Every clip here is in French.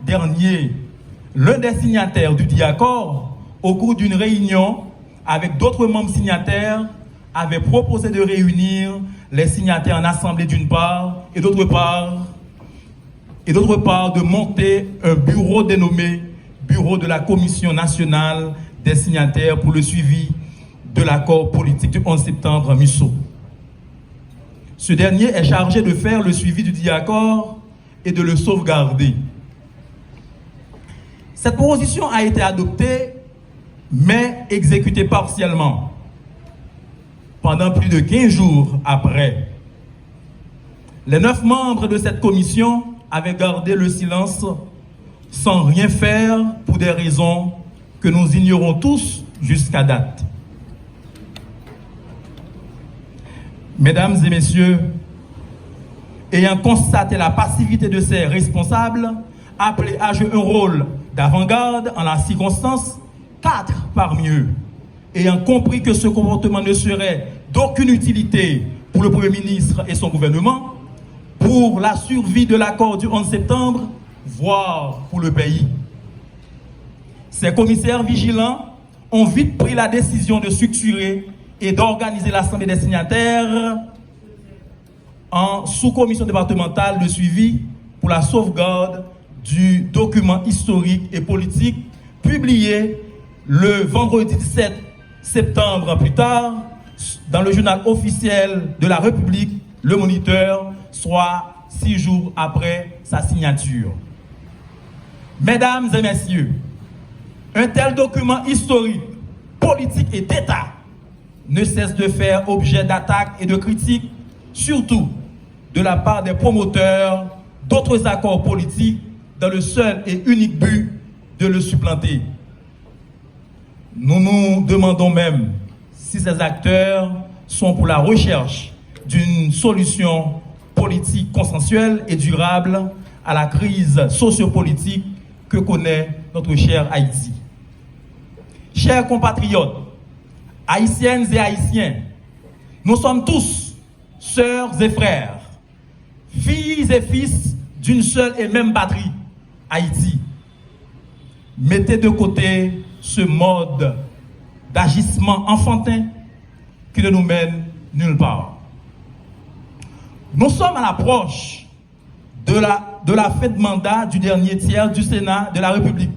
dernier, l'un des signataires du dit accord, au cours d'une réunion avec d'autres membres signataires, avait proposé de réunir les signataires en assemblée d'une part, et d'autre part de monter un bureau dénommé Bureau de la Commission nationale des signataires pour le suivi de l'accord politique du 11 septembre à Musso. Ce dernier est chargé de faire le suivi du dit accord et de le sauvegarder. Cette proposition a été adoptée, mais exécutée partiellement. Pendant plus de 15 jours après, les 9 membres de cette commission avaient gardé le silence sans rien faire pour des raisons que nous ignorons tous jusqu'à date. Mesdames et messieurs, ayant constaté la passivité de ces responsables, appelés à jouer un rôle d'avant-garde en la circonstance, 4 parmi eux, ayant compris que ce comportement ne serait d'aucune utilité pour le Premier ministre et son gouvernement, pour la survie de l'accord du 11 septembre, voire pour le pays. Ces commissaires vigilants ont vite pris la décision de structurer et d'organiser l'Assemblée des signataires en sous-commission départementale de suivi pour la sauvegarde du document historique et politique publié le vendredi 17 septembre plus tard dans le journal officiel de la République, Le Moniteur, soit 6 jours après sa signature. Mesdames et messieurs, un tel document historique, politique et d'État ne cesse de faire objet d'attaques et de critiques, surtout de la part des promoteurs d'autres accords politiques dans le seul et unique but de le supplanter. Nous nous demandons même si ces acteurs sont pour la recherche d'une solution politique consensuelle et durable à la crise sociopolitique que connaît notre cher Haïti. Chers compatriotes, haïtiennes et haïtiens, nous sommes tous sœurs et frères, filles et fils d'une seule et même patrie, Haïti. Mettez de côté ce mode d'agissement enfantin qui ne nous mène nulle part. Nous sommes à l'approche de la fin de mandat du dernier tiers du Sénat de la République,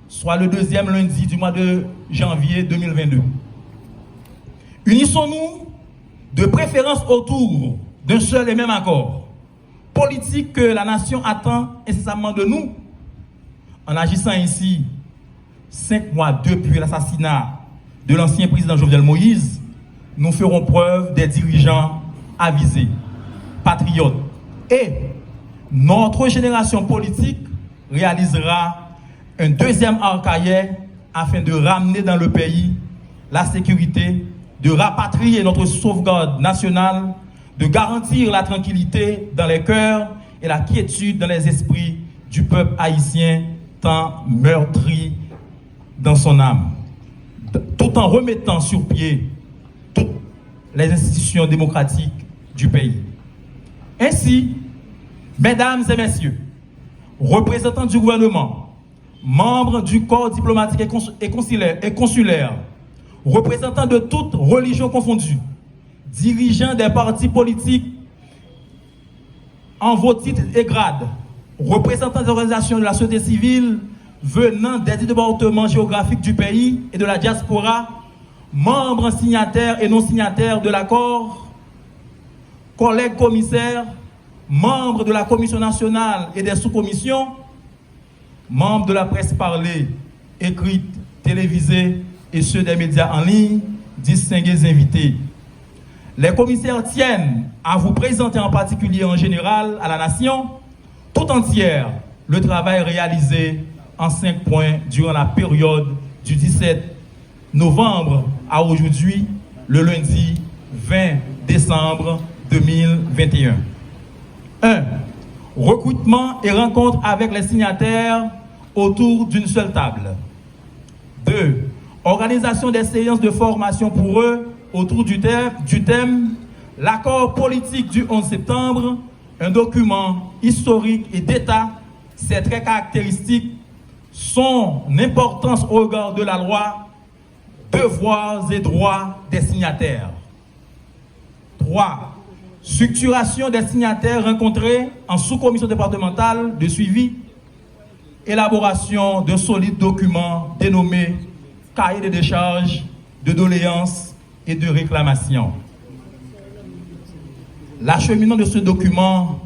soit le 2e lundi du mois de janvier 2022. Unissons-nous de préférence autour d'un seul et même accord politique que la nation attend incessamment de nous. En agissant ainsi, 5 mois depuis l'assassinat de l'ancien président Jovenel Moïse, nous ferons preuve des dirigeants avisés, patriotes. Et notre génération politique réalisera un deuxième arcaillet afin de ramener dans le pays la sécurité, de rapatrier notre sauvegarde nationale, de garantir la tranquillité dans les cœurs et la quiétude dans les esprits du peuple haïtien tant meurtri dans son âme, tout en remettant sur pied toutes les institutions démocratiques du pays. Ainsi, mesdames et messieurs, représentants du gouvernement, membres du corps diplomatique et consulaire, représentants de toutes religions confondues, dirigeants des partis politiques en vos titres et grades, représentants des organisations de la société civile venant des départements géographiques du pays et de la diaspora, membres signataires et non signataires de l'accord, collègues commissaires, membres de la Commission nationale et des sous-commissions, membres de la presse parlée, écrite, télévisée et ceux des médias en ligne, distingués invités. Les commissaires tiennent à vous présenter en particulier en général à la nation tout entière le travail réalisé en 5 points durant la période du 17 novembre à aujourd'hui, le lundi 20 décembre 2021. 1. Recrutement et rencontre avec les signataires autour d'une seule table. 2. Organisation des séances de formation pour eux autour du thème l'accord politique du 11 septembre, un document historique et d'État Ces traits caractéristiques sont l'importance au regard de la loi, devoirs et droits des signataires. 3. Structuration des signataires rencontrés en sous-commission départementale de suivi, élaboration d'un solide document dénommé cahier de décharges, de doléances et de réclamations. L'acheminement de ce document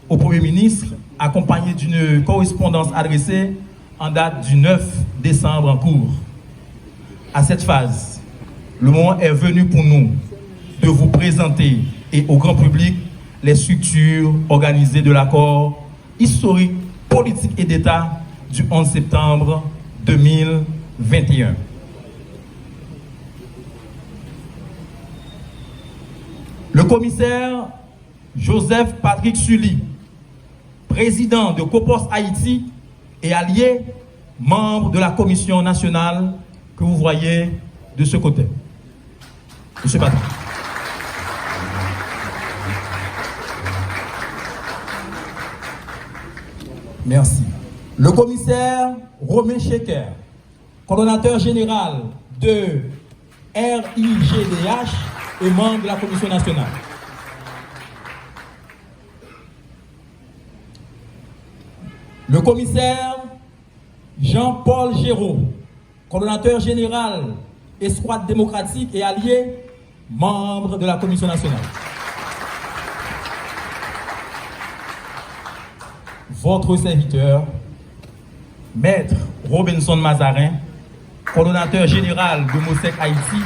au Premier ministre, accompagné d'une correspondance adressée en date du 9 décembre en cours. À cette phase, le moment est venu pour nous de vous présenter et au grand public les structures organisées de l'accord historique, politique et d'État du 11 septembre 2021. Le commissaire Joseph Patrick Sully, président de Copos Haïti et allié, membre de la commission nationale que vous voyez de ce côté. Monsieur Patrick. Merci. Le commissaire Romain Checker, coordonnateur général de RIGDH et membre de la commission nationale. Le commissaire Jean-Paul Géraud, coordonnateur général Escouade démocratique et allié, membre de la commission nationale. Votre serviteur, Maître Robinson Mazarin, coordonnateur général de MOSEC Haïti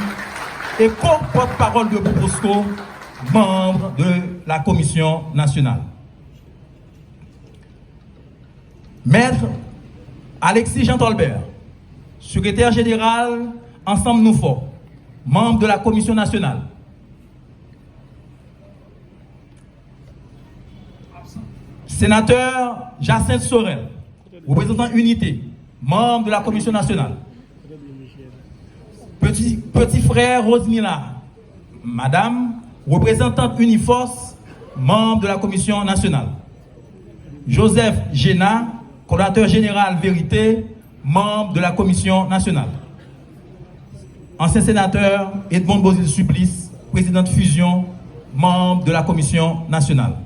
et co-porte-parole de Boubosco, membre de la commission nationale. Maître Alexis Jean Tolbert, secrétaire général Ensemble Nous Forts, membre de la commission nationale. Sénateur Jacinthe Sorel, représentant Unité, membre de la commission nationale. Petit frère Rosemilla, madame, représentante Uniforce, membre de la commission nationale. Joseph Géna, coordonnateur général Vérité, membre de la commission nationale. Ancien sénateur Edmond Bozil Supplice, président de Fusion, membre de la commission nationale.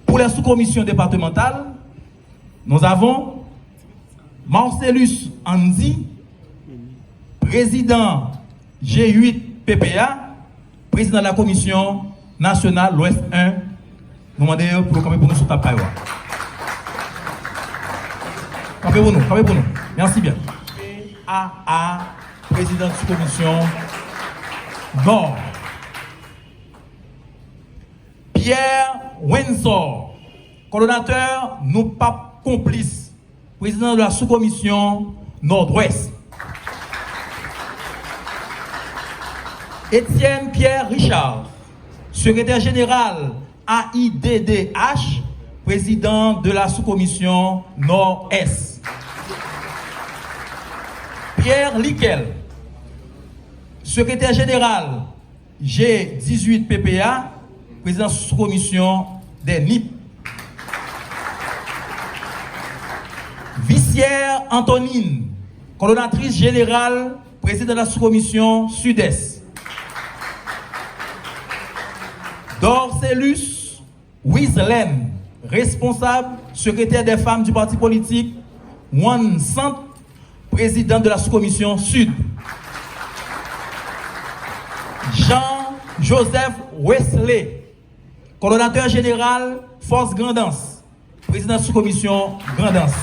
Pour les sous-commissions départementales, nous avons Marcellus Andy, président G8 PPA, président de la commission nationale l'Ouest 1. Nous demandons pour nous sur ta paille. Campez pour nous. Merci bien. AA, président de sous-commission Nord. Pierre Windsor, coordonnateur Nos Papes Complices, président de la sous-commission Nord-Ouest. Étienne Pierre Richard, secrétaire général AIDDH, président de la sous-commission Nord-Est. Pierre Liquel, secrétaire général G18 PPA, président de la sous-commission des NIP. Vissière Antonine, coordonnatrice générale, président de la sous-commission Sud-Est. Dorcelus Wieslen, responsable, secrétaire des femmes du parti politique One Centre, président de la sous-commission Sud. Jean-Joseph Wesley, coordonnateur général Force Grandance, président de la sous-commission Grandance.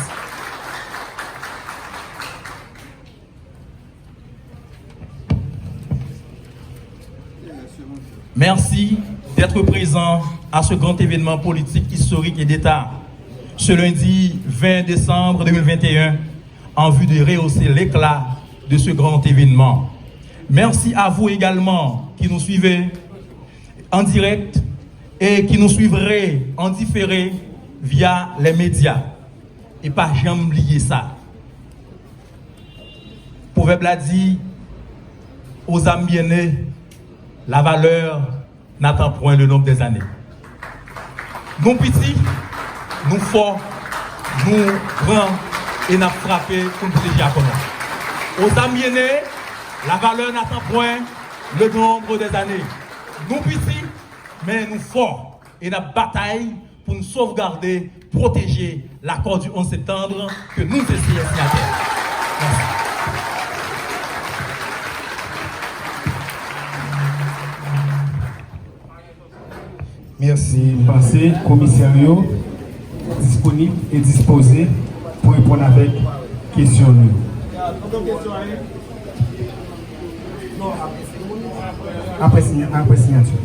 Merci d'être présent à ce grand événement politique, historique et d'État ce lundi 20 décembre 2021 en vue de rehausser l'éclat de ce grand événement. Merci à vous également qui nous suivez en direct et qui nous suivrez en différé via les médias. Et pas jamais oublier ça. Proverbe l'a dit, aux âmes bien-nées, la valeur n'attend point le nombre des années. Nous petits, nous forts, nous prenons et nous frappé pour nous protéger à comment. Aux amis aînés, la valeur n'attend point le nombre des années. Nous petits, mais nous forts. Et la bataille pour nous sauvegarder, protéger l'accord du 11 septembre que nous essayons signataires. Merci. Passez, commissariat disponible et disposé pour répondre avec questions. Après signature.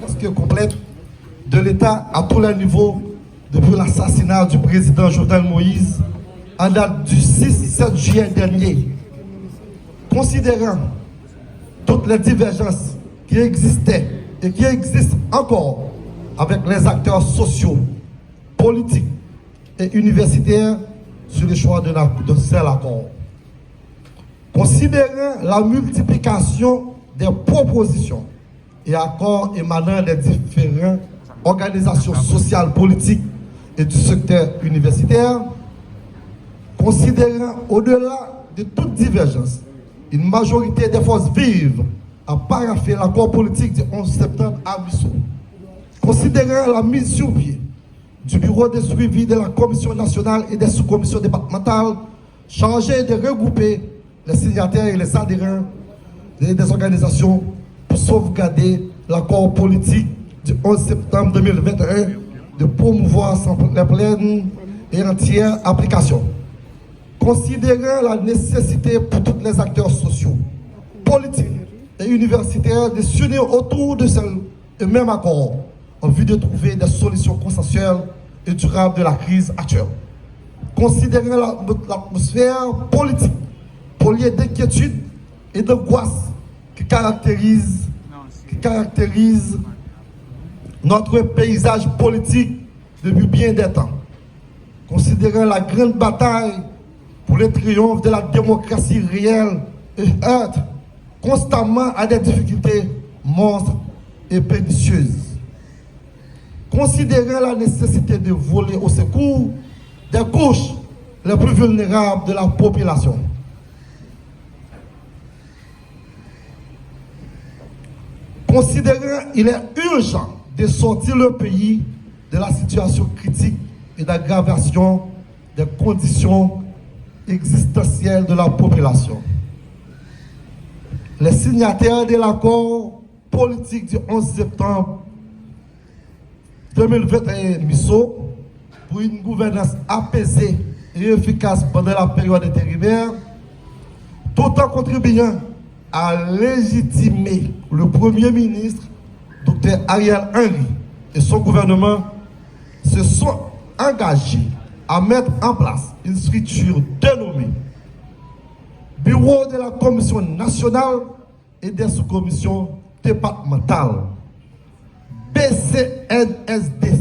Presque complète de l'État à tous les niveaux depuis l'assassinat du président Jovenel Moïse en date du 6-7 juillet dernier. Considérant toutes les divergences qui existaient et qui existent encore avec les acteurs sociaux, politiques et universitaires sur le choix de cet accord. Considérant la multiplication des propositions et accords émanant des différentes organisations sociales, politiques et du secteur universitaire, considérant au-delà de toute divergence, une majorité des forces vives a paraphé l'accord politique du 11 septembre à Bissau. Considérant la mise sur pied du bureau de suivi de la Commission nationale et des sous-commissions départementales chargées de regrouper les signataires et les adhérents des organisations pour sauvegarder l'accord politique du 11 septembre 2021 de promouvoir sans la pleine et entière application. Considérant la nécessité pour tous les acteurs sociaux, politiques et universitaires de s'unir autour de ce même accord en vue de trouver des solutions consensuelles et durables de la crise actuelle. Considérant l'atmosphère politique, poliée d'inquiétude et d'angoisse qui caractérise notre paysage politique depuis bien des temps. Considérant la grande bataille pour le triomphe de la démocratie réelle et heurte constamment à des difficultés monstres et pernicieuses. Considérant la nécessité de voler au secours des couches les plus vulnérables de la population. Considérant qu'il est urgent de sortir le pays de la situation critique et d'aggravation des conditions existentielles de la population. Les signataires de l'accord politique du 11 septembre 2021 Bissau pour une gouvernance apaisée et efficace pendant la période intérimaire, tout en contribuant à légitimer le Premier ministre, Dr Ariel Henry, et son gouvernement, se sont engagés à mettre en place une structure dénommée Bureau de la Commission nationale et des sous-commissions départementales, BCNSD.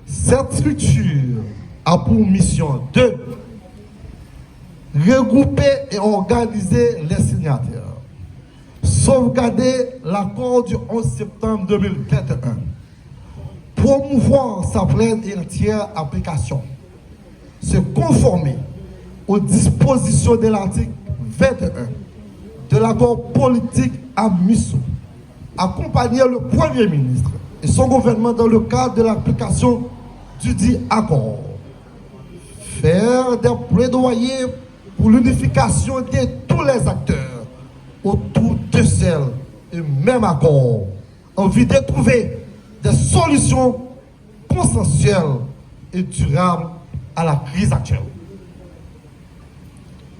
Cette structure a pour mission de regrouper et organiser les signataires, sauvegarder l'accord du 11 septembre 2021, promouvoir sa pleine et entière application, se conformer aux dispositions de l'article 21 de l'accord politique à Bissau, accompagner le Premier ministre et son gouvernement dans le cadre de l'application du dit accord, faire des plaidoyers pour l'unification de tous les acteurs autour de seul et même accord, en vue de trouver des solutions consensuelles et durables à la crise actuelle.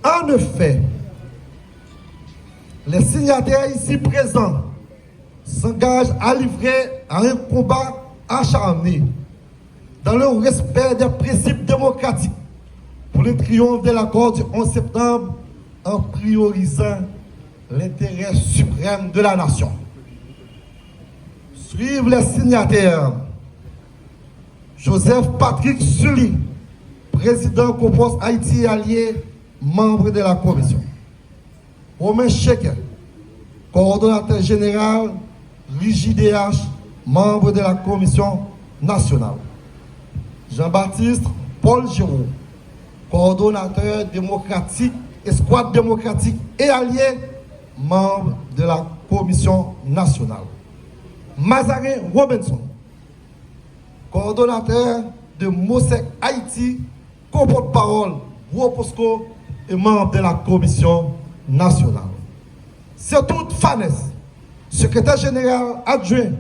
En effet, les signataires ici présents s'engagent à livrer à un combat acharné dans le respect des principes démocratiques pour le triomphe de l'accord du 11 septembre en priorisant l'intérêt suprême de la nation. Suivent les signataires Joseph Patrick Sully, président Compos Haïti Allié, membre de la commission. Romain Cheke, coordonnateur général RIJDH, membre de la commission nationale. Jean-Baptiste Paul Giraud, coordonnateur démocratique, escouade démocratique et allié, membre de la commission nationale. Mazarin Robinson, coordonnateur de Mosek Haïti, co-porte-parole Woposco et membre de la commission nationale. Surtout Fanès, secrétaire général adjoint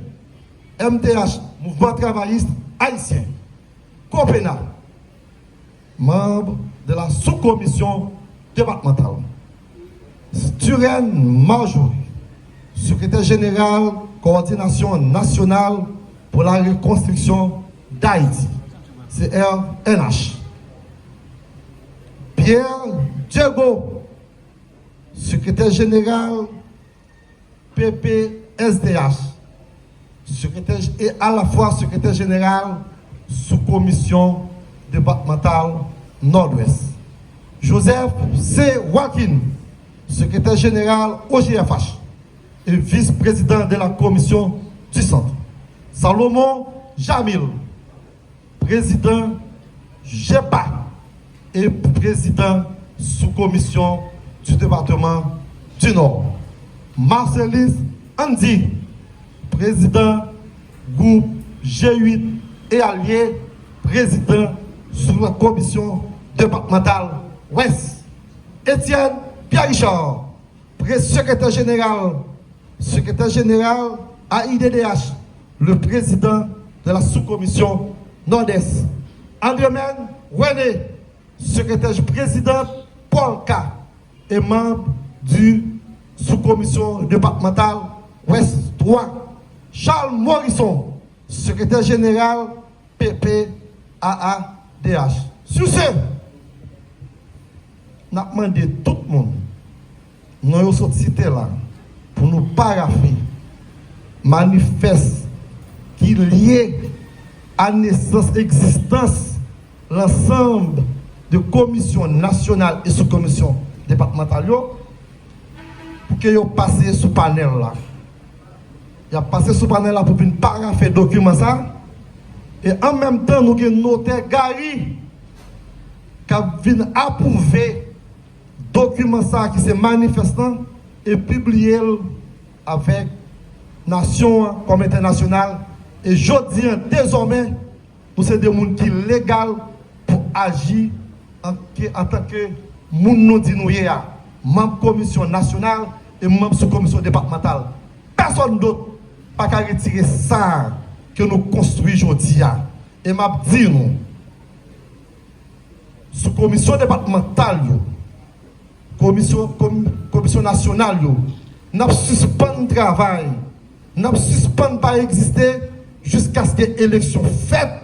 MTH, Mouvement travailliste haïtien. Copena, membre de la sous-commission départementale. Sturen Marjorie, secrétaire général, coordination nationale pour la reconstruction d'Haïti, CRNH. Pierre Diego, secrétaire général, PPSDH, secrétaire et à la fois secrétaire général sous-commission départementale Nord-Ouest. Joseph C. Wakin, secrétaire général OGFH et vice-président de la commission du centre. Salomon Jamil, président GEPA et président sous-commission du département du Nord. Marcelis Andy, président groupe G8 et allié, président sous la commission départementale Ouest. Étienne Pierre-Richard, secrétaire général à IDDH, le président de la sous-commission Nord-Est. André-Men René, secrétaire président Paul K et membre du sous-commission départementale Ouest 3. Charles Morisson, secrétaire général PPAADH. Sur ce, nous avons demandé tout le monde, nous avons sorti là, pour nous parapher, manifeste qui lié à naissance, existence, l'ensemble de commissions nationales et sous-commissions départementales, pour que vous passiez sous panel là. Il a passé sous panel là pour une parapher document ça. Et en même temps, nous avons noté Gary qui vient approuver document ça qui s'est manifestant et publié avec nation comme internationale. Et je dis désormais, nous sommes des gens qui sont légaux pour agir en tant que gens non dit nous membre commission nationale et membre sous commission départementale. Personne d'autre n'a qu'à retirer ça que nous construisons aujourd'hui. Et m'a dit nous, sous commission départementale, commission nationale, nous avons suspendu le travail, nous avons suspendu pas exister jusqu'à ce que l'élection faite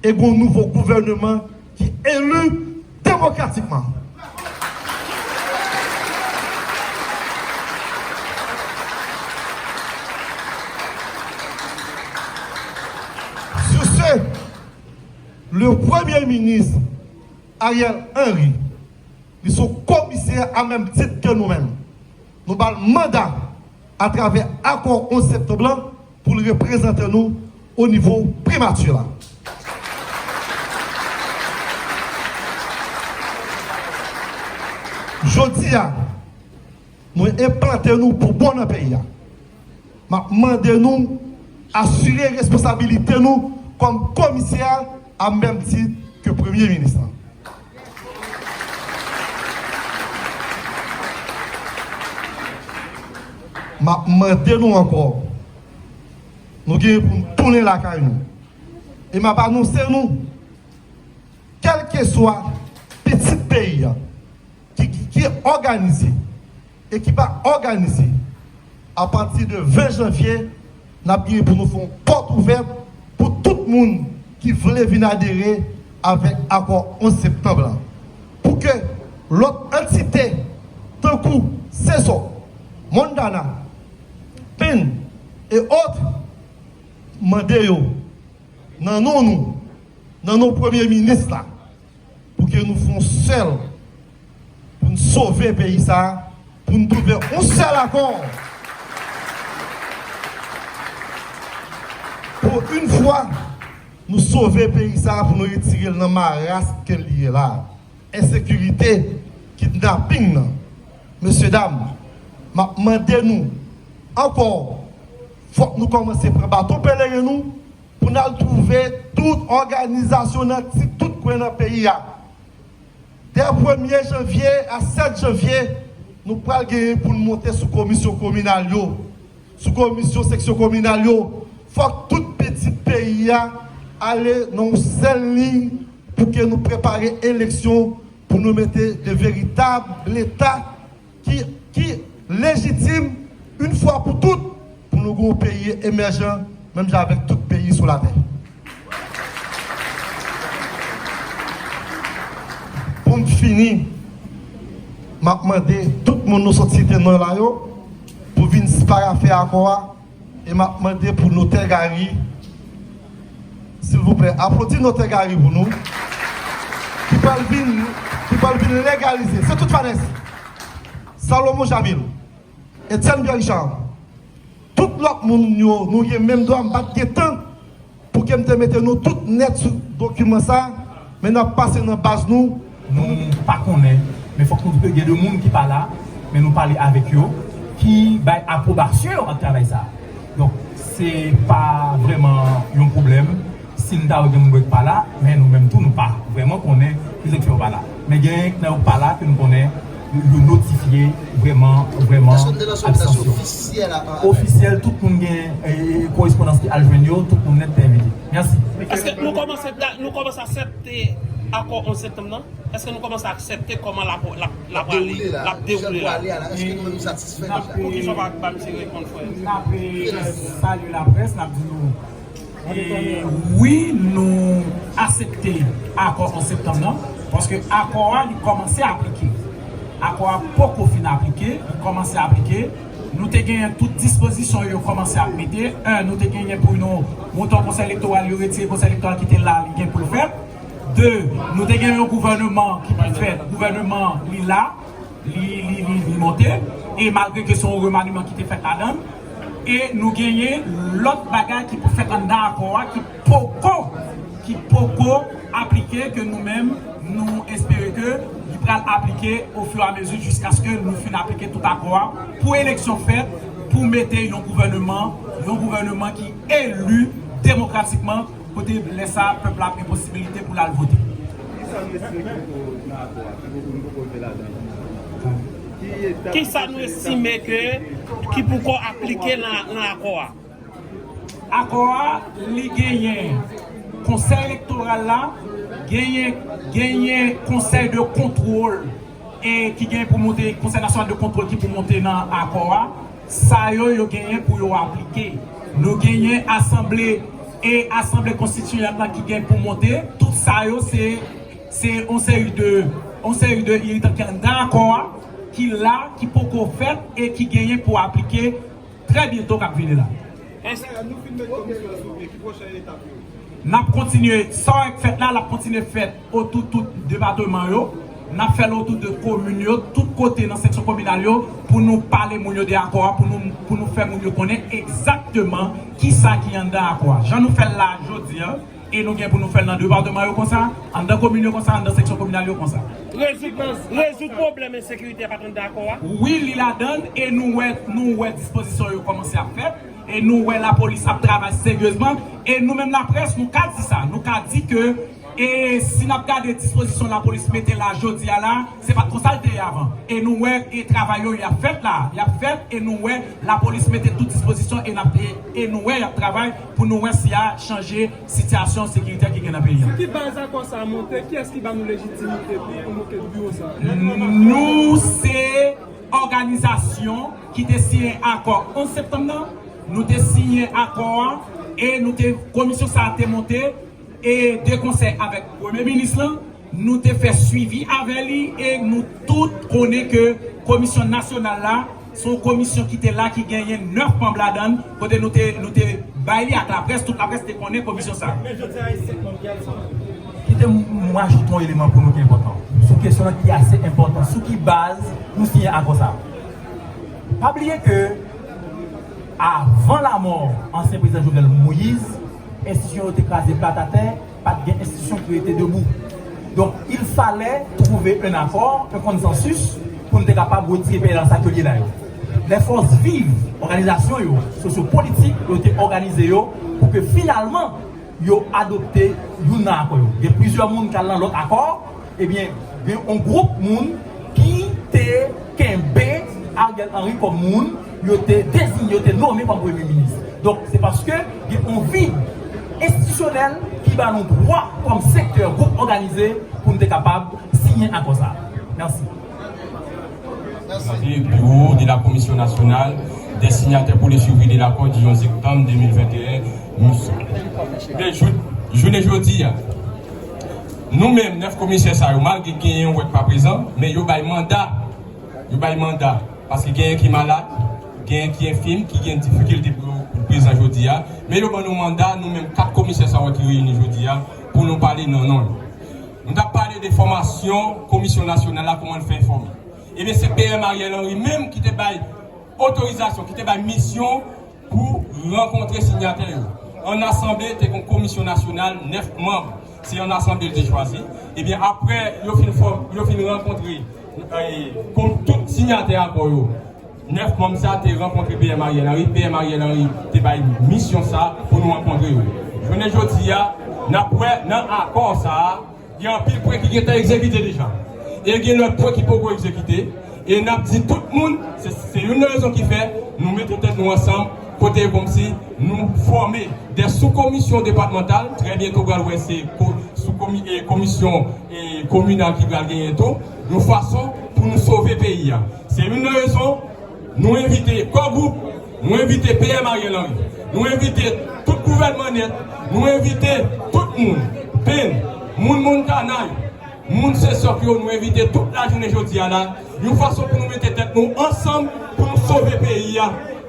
et un nouveau gouvernement qui est élu démocratiquement. Sur ce, le Premier ministre Ariel Henry, ils sont commissaires à même titre que nous-mêmes. Nous avons le mandat à travers l'accord 11 septembre pour le représenter nous au niveau primature. Jodi, nous implantons nous pour bon pays. Nous demandons assurer responsabilité nous comme commissaire à même titre que Premier ministre. Demandons encore. Nous devons tourner la caille. Et m'a annoncé nous, quel que soit petit pays qui est organisé, et qui va organiser à partir de 20 janvier, nous avons pour nous faire porte ouverte pour tout le monde qui voulait venir adhérer avec l'accord 11 septembre. Pour que l'autre entité, d'un coup, CESO, Mondana, PIN et autres, mandez-vous dans nos premiers ministres là, pour que nous fassions seuls pour nous sauver le pays ça, pour nous trouver un seul accord. Pour une fois, nous sauver le pays ça, pour nous retirer le race qu'il y a là. Insécurité, kidnapping. Messieurs, dames, demandez-nous encore, il faut que nous commencions par bateau pèlerin nous, pour nous trouver toute organisation dans tout coin dans le pays. Dès le 1er janvier à 7 janvier, nous allons gagner pour nous monter sous commission communale, sous commission section communale. Il faut que tout petit pays aille dans une seule ligne pour que nous préparions l'élection, pour nous mettre de véritables États qui légitime une fois pour toutes pour nous gros pays émergents, même avec tout pays sur la terre. Pour me finir, je demandé tout le monde nous sortir de nous là pour venir faire accord et je demandé pour nos Gary, s'il vous plaît, applaudissez nos Gary pour nous, qui peuvent venir légaliser. C'est toute fanesse. Salomon Jamil, Etienne Biarichard, tout l'autre monde, nous avons même droit de battre temps pour que nous mettions nous tout net sur le document ça, mais nous avons passé dans la base nous. Nous ne pas connaître, mais il faut que nous ayons des gens qui ne sont pas là, mais nous parlons avec eux, qui ont approbation à travailler ça. Donc, ce n'est pas vraiment un problème si nous n'avons pas là, mais nous-mêmes tous nous pas vraiment connaître les gens qui ne sont pas là. Mais il y a des gens qui ne sont pas là, que nous connaissons. Le notifier vraiment abstention. Officiel, tout le monde a correspondance qui a joué, tout le monde est invité. Merci. Est-ce que nous commençons à accepter l'accord en septembre? Est-ce que nous commençons à accepter comment la dérouler là? Est-ce que nous sommes satisfaits? Pour qui ça va pas me répondre? Nous avons salué la presse, nous avons dit et oui, nous acceptons l'accord en septembre parce que l'accord a commencé à appliquer. L'accord n'a pas fini à appliquer, il commence à appliquer. Nous avons gagné toutes dispositions, ils ont commencé à mettre. Un, nous avons gagné pour nous monter au conseil électoral, il retirer le conseil électoral qui était là, il pour le faire. Deux, nous avons gagné un gouvernement qui peut faire, le gouvernement il là, il monté, et malgré que son remaniement qui était fait là-dedans. Et nous gagnons l'autre bagage qui peut faire un accord qui peut appliquer que nous-mêmes, nous espérons que nous pourrons appliquer au fur et à mesure jusqu'à ce que nous finissons d'appliquer tout accord pour l'élection faite, pour mettre un gouvernement qui est élu démocratiquement pour laisser le peuple la possibilité pour la voter. Qui ça nous estime que qui pourquoi appliquer l'accord? Accord, il gagne conseil électoral là, gagne conseil de contrôle et qui gagne pour monter conseil national de contrôle qui pour monter dans l'accord. Ça yo gagne pour yo appliquer. Nous gagnons assemblée et assemblée constitutionnelle qui gagne pour monter. Tout ça yo c'est on série de il est d'accord qui là qui peut qu'on fait et qui gagne pour appliquer très bientôt qu'à venir là. N'a continué ça fait là la continuer fait autour tout département yo n'a fait autour de communes yo tout côté dans section communale yo pour nous parler mon yo d'accord pour nous faire mon yo connaître exactement qui ça qui en d'accord. J'en nous fait là aujourd'hui et nous gain pour nous faire dans département yo comme ça en dans commune comme ça dans section communale yo comme ça. Résoudre problème insécurité pas d'accord. Oui, il la donne et nous disposition yo commencer à faire. Et nous, la police a travaillé sérieusement. Et nous-mêmes, la presse, nous avons dit ça. Nous avons dit que si nous avons des dispositions, la police mettait là, aujourd'hui là, ce n'est pas trop ça avant. Et nous, et travaillons, il y a fait là. Il y a fait, et nous, la police mettait toutes dispositions et et nous travaillons pour nous changer la situation sécuritaire qui est dans le pays. Qui base à quoi ça a monté? Qui est-ce qui va nous légitimité pour monter le bureau ça? Nous, c'est organisation qui a signé accord 11 septembre. Nous avons signé accord et nous commission ça a été montée et des conseils avec le Premier ministre. Nous avons fait suivi avec lui et nous tous connaissons que la commission nationale là, c'est une commission qui était là, qui gagnait 9 membres là-dedans. Côté nous avons baillé à la presse, toute la presse connaît la commission ça. Mais je dirais 7 membres. Moi, je un élément pour nous qui est important. C'est une question qui est assez importante. Sur qui base, nous signons à ça. Pas oublier que, avant la mort, ancien président Jovenel Moïse, l'institution a été écrasée par à terre, pas d'institution qui était debout. Donc, il fallait trouver un accord, un consensus, pour nous être capable de retirer dans cet atelier-là. Les forces vives, organisations sociopolitiques, ont été organisées pour que finalement, ils ont adopté un accord. Il y a plusieurs personnes qui ont l'autre accord. Eh bien, il y a un groupe de monde qui était Kembe, Ariel Henry comme monde, ils ont été désignés, ils ont été nommés comme Premier ministre. Donc, c'est parce que il y a un vide institutionnel qui va nous droit comme secteur, groupe organisé, pour nous être capable de signer un accord. Merci. Merci. Bureau de la Commission nationale des signataires pour le suivi de l'accord du 11 septembre 2021. Je ne dis nous-mêmes, 9 commissaires, malgré qu'il y ait un pas présent, mais il y a un mandat. Parce qu'il y a un qui est malade, il y a un qui est infime, qui a une difficulté pour le président aujourd'hui. Mais il y a un mandat, nous-mêmes, 4 commissaires qui réunis aujourd'hui pour nous parler non. Nous avons parlé des formations, commission nationale, comment on fait informer. Et bien, c'est PM Ariel Henry même qui te baille autorisation, qui te baille mission pour rencontrer signataires. En assemblée, tu une commission nationale, 9 membres. C'est en assemblée que tu choisi. Et bien, après, il a fini rencontrer, comme tout signataire, 9 membres, ça, tu as rencontré PM Ariel Henry. PM Ariel Henry, tu as une mission ça pour nous rencontrer. Je ne dis pas, dans l'accord, ça, il y a un pile point qui est exécuté déjà. Et il y a un autre point qui peut être exécuté. Et nous avons dit tout le monde, c'est une raison qui fait, nous mettons tête nous ensemble, côté comme si nous formons des sous-commissions départementales, très bientôt, c'est sous-commission communale qui va gagner tout, nous faisons pour nous sauver le pays. C'est une raison, nous inviter, comme groupe, nous inviter PM Ariel Henry, nous inviter tout le gouvernement net, nous inviter tout le monde, monde canaille. Moun c'est sûr que nous inviter toute la journée aujourd'hui là, une façon pour nous mettre tête nous ensemble pour nous sauver le pays,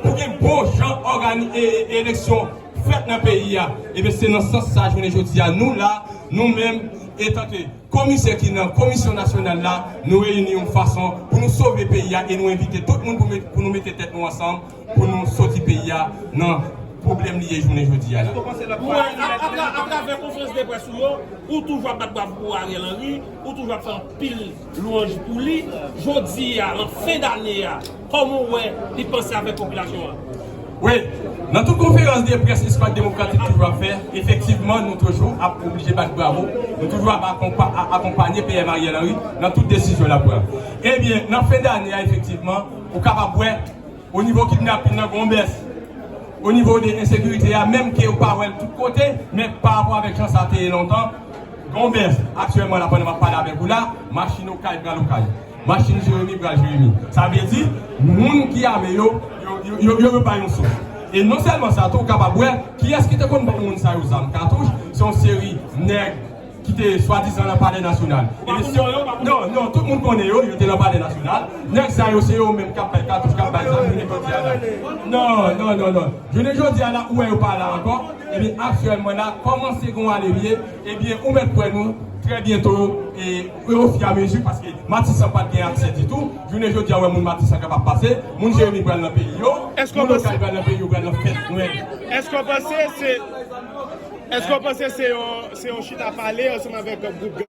pour qu'il y ait bon gens organiser élection faites dans le pays. Et bien c'est dans ce sens ça journée aujourd'hui nous là, nous-mêmes étant que commissaire qui dans la commission nationale là, nous réunissons une façon pour nous sauver le pays et nous inviter tout le monde pour nous mettre tête nous ensemble pour nous sortir le pays non problème lié journée aujourd'hui là. Après conférence de presse ou toujours battre bravo pour Ariel Henry, ou toujours faire pile louange pour lui. Aujourd'hui, en fin d'année, comment il pense avec la population? Oui, dans toute conférence de presse Espace démocratique toujours à faire, effectivement, nous toujours obligés de battre bravo, nous toujours accompagner PM Ariel Henry dans toute décision là prendre. Eh bien, dans fin d'année, effectivement, au capable au niveau kidnapping dans Gombès, au niveau de l'insécurité, même qui est au pas de tous côtés, mais par rapport avec Jean Sarté longtemps, Gombès, actuellement, là, on va parler avec vous là, machine au caille, bras au caille. Machine Jérémy, bras Jérémy. Ça veut dire, les gens qui ont yo pas un son. Et non seulement ça, tout capable, qui est-ce qui te connaît pour les gens qui ont cartouche, c'est une série nègre qui était soi-disant dans le palais national. Non, tout le monde connaît eux, ils étaient dans le palais national. Nègre ça, c'est eux même qui ont fait cartouche, qui ont fait ça. Non. Je ne dis pas là où est pas là encore. Et bien actuellement là, comment c'est qu'on va aller bien? Eh bien, on met pour nous très bientôt et au fur et à mesure parce que Matissan n'a pas bien accès du tout. Je ne dis pas que mon Matissan est capable de passer. Mon Jérémy va dans le pays. Est-ce qu'on pense que c'est un shit à parler ensemble avec le groupe?